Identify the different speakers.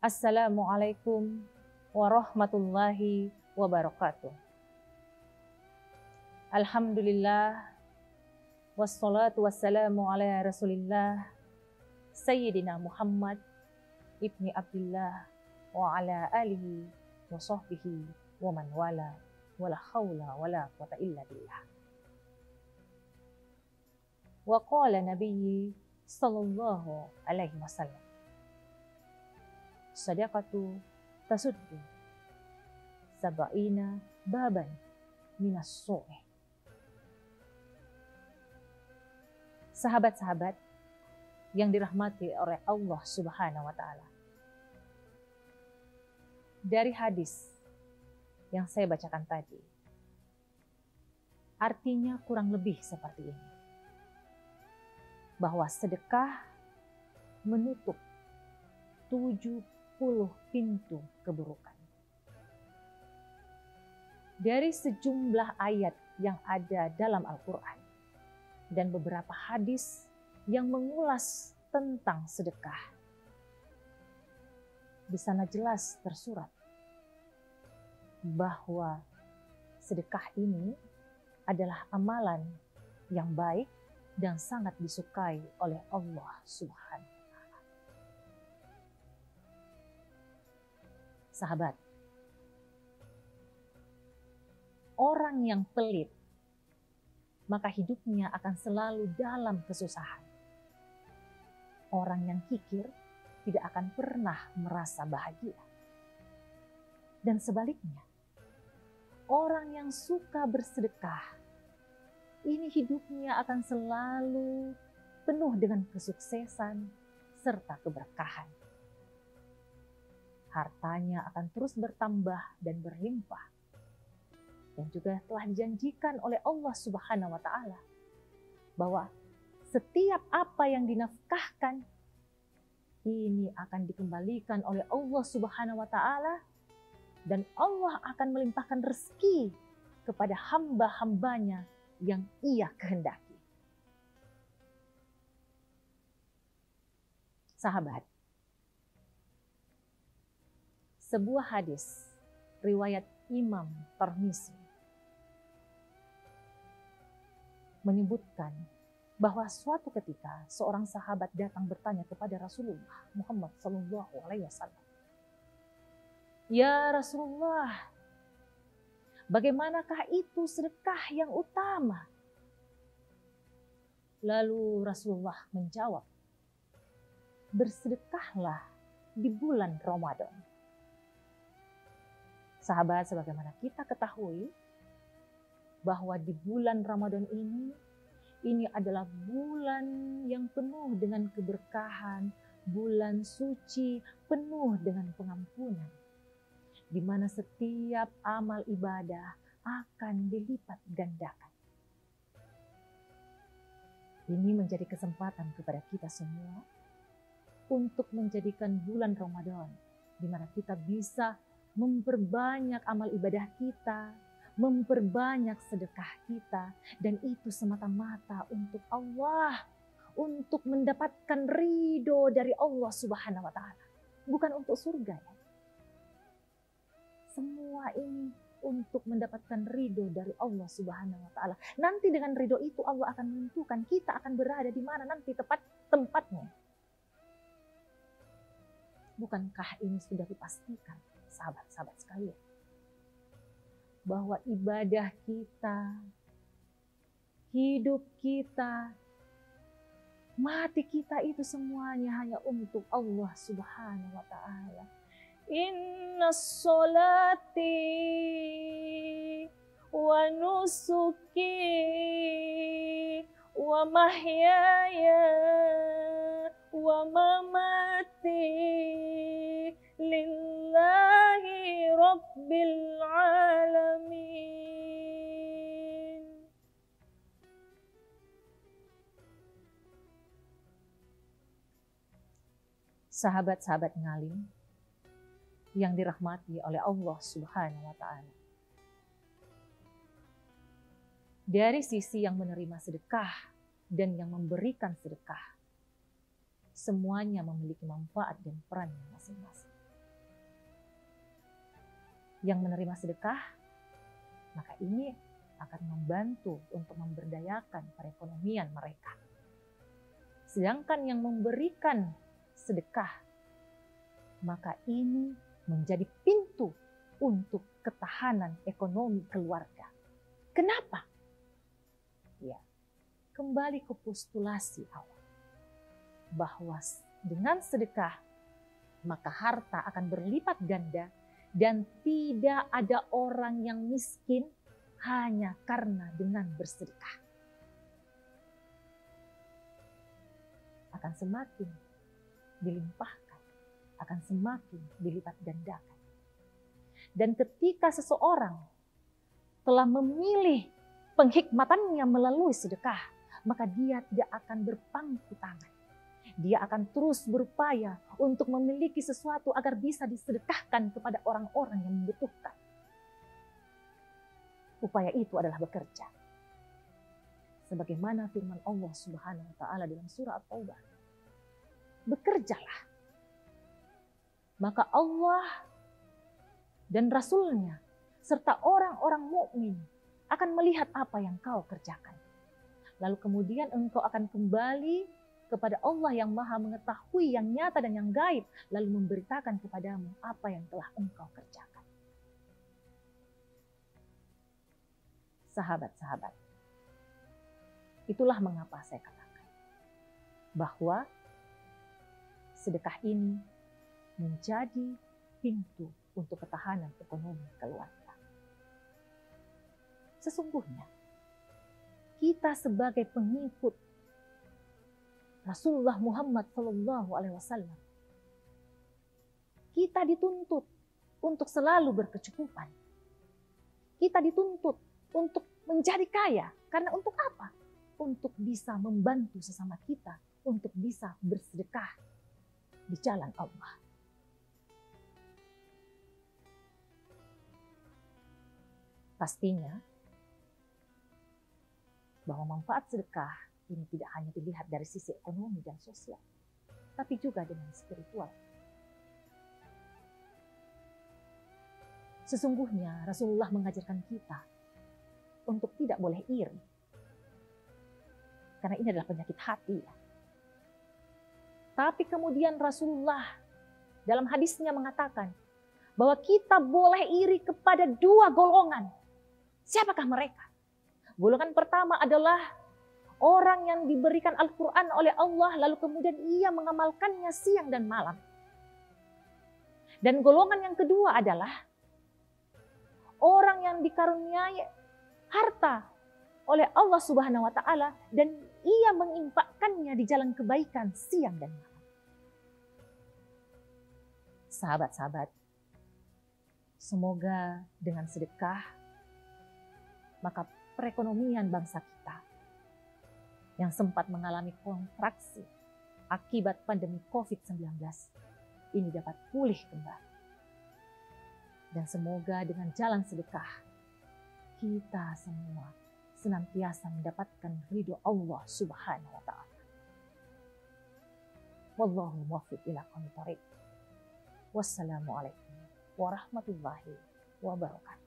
Speaker 1: Assalamualaikum warahmatullahi wabarakatuh. Alhamdulillah, wassalatu wassalamu ala rasulillah, Sayyidina Muhammad ibni Abdullah wa ala alihi wa sahbihi wa man wala, wala hawla wala quwata illa billah. Wa qala nabiyyi sallallahu alaihi wasallam, sadaqatu tasuddu sab'ina baban minas su'i. Sahabat-sahabat yang dirahmati oleh Allah Subhanahu wa taala. Dari hadis yang saya bacakan tadi, artinya kurang lebih seperti ini. Bahwa sedekah menutup 70 pintu keburukan. Dari sejumlah ayat yang ada dalam Al-Quran dan beberapa hadis yang mengulas tentang sedekah, di sana jelas tersurat bahwa sedekah ini adalah amalan yang baik dan sangat disukai oleh Allah Subhanahu wa Ta'ala. Sahabat, orang yang pelit, maka hidupnya akan selalu dalam kesusahan. Orang yang kikir tidak akan pernah merasa bahagia. Dan sebaliknya, orang yang suka bersedekah, ini hidupnya akan selalu penuh dengan kesuksesan serta keberkahan. Hartanya akan terus bertambah dan berlimpah. Dan juga telah dijanjikan oleh Allah Subhanahu wa Ta'ala bahwa setiap apa yang dinafkahkan ini akan dikembalikan oleh Allah Subhanahu wa Ta'ala, dan Allah akan melimpahkan rezeki kepada hamba-hambanya yang Ia kehendaki. Sahabat, sebuah hadis riwayat Imam Tirmizi menyebutkan bahwa suatu ketika seorang sahabat datang bertanya kepada Rasulullah Muhammad SAW, "Ya Rasulullah, bagaimanakah itu sedekah yang utama?" Lalu Rasulullah menjawab, "Bersedekahlah di bulan Ramadan." Sahabat, sebagaimana kita ketahui bahwa di bulan Ramadan ini adalah bulan yang penuh dengan keberkahan, bulan suci penuh dengan pengampunan, di mana setiap amal ibadah akan dilipat gandakan. Ini menjadi kesempatan kepada kita semua untuk menjadikan bulan Ramadan di mana kita bisa memperbanyak amal ibadah kita, memperbanyak sedekah kita, dan itu semata-mata untuk Allah, untuk mendapatkan ridho dari Allah Subhanahu wa Ta'ala, bukan untuk surga. Semua ini untuk mendapatkan ridho dari Allah Subhanahu wa Ta'ala. Nanti dengan ridho itu Allah akan menentukan kita akan berada di mana nanti tempatnya. Bukankah ini sudah dipastikan, sahabat-sahabat sekalian, bahwa ibadah kita, hidup kita, mati kita itu semuanya hanya untuk Allah Subhanahu wa Ta'ala. Inna sholati wa nusuki wa mahyaya wa mamati lillahi rabbil alamin. Sahabat-sahabat ngalim yang dirahmati oleh Allah Subhanahu wa Ta'ala, dari sisi yang menerima sedekah dan yang memberikan sedekah, semuanya memiliki manfaat dan peran masing-masing. yang menerima sedekah, maka ini akan membantu untuk memberdayakan perekonomian mereka. Sedangkan yang memberikan sedekah, maka ini menjadi pintu untuk ketahanan ekonomi keluarga. Kenapa? Ya, kembali ke postulasi awal, bahwa dengan sedekah maka harta akan berlipat ganda dan tidak ada orang yang miskin hanya karena dengan bersedekah. Akan semakin dilimpahkan, akan semakin dilipat gandakan. Dan ketika seseorang telah memilih penghikmatannya melalui sedekah, maka dia tidak akan berpangku tangan. Dia akan terus berupaya untuk memiliki sesuatu agar bisa disedekahkan kepada orang-orang yang membutuhkan. Upaya itu adalah bekerja. Sebagaimana firman Allah Subhanahu wa taala dalam surah At-Taubah. Bekerjalah. Maka Allah dan Rasul-Nya serta orang-orang mukmin akan melihat apa yang kau kerjakan. Lalu kemudian engkau akan kembali kepada Allah yang Maha mengetahui yang nyata dan yang gaib, lalu memberitakan kepadamu apa yang telah engkau kerjakan. Sahabat-sahabat, itulah mengapa saya katakan bahwa sedekah ini menjadi pintu untuk ketahanan ekonomi keluarga. Sesungguhnya kita sebagai pengikut Rasulullah Muhammad SAW, kita dituntut untuk selalu berkecukupan. Kita dituntut untuk menjadi kaya. Karena untuk apa? Untuk bisa membantu sesama kita, untuk bisa bersedekah di jalan Allah. Pastinya bahwa manfaat sedekah ini tidak hanya dilihat dari sisi ekonomi dan sosial, tapi juga dengan spiritual. Sesungguhnya Rasulullah mengajarkan kita untuk tidak boleh iri. Karena ini adalah penyakit hati. Tapi kemudian Rasulullah dalam hadisnya mengatakan bahwa kita boleh iri kepada dua golongan. Siapakah mereka? Golongan pertama adalah orang yang diberikan Al-Quran oleh Allah, lalu kemudian ia mengamalkannya siang dan malam. Dan golongan yang kedua adalah orang yang dikaruniai harta oleh Allah Subhanahu wa taala dan ia menginfakkannya di jalan kebaikan siang dan malam. Sahabat-sahabat, semoga dengan sedekah maka perekonomian bangsa kita yang sempat mengalami kontraksi akibat pandemi COVID-19 ini dapat pulih kembali. Dan semoga dengan jalan sedekah kita semua senantiasa mendapatkan ridho Allah Subhanahu wa taala. Wallahu muwaffiq ila aqwamit thoriq. Wassalamualaikum warahmatullahi wabarakatuh.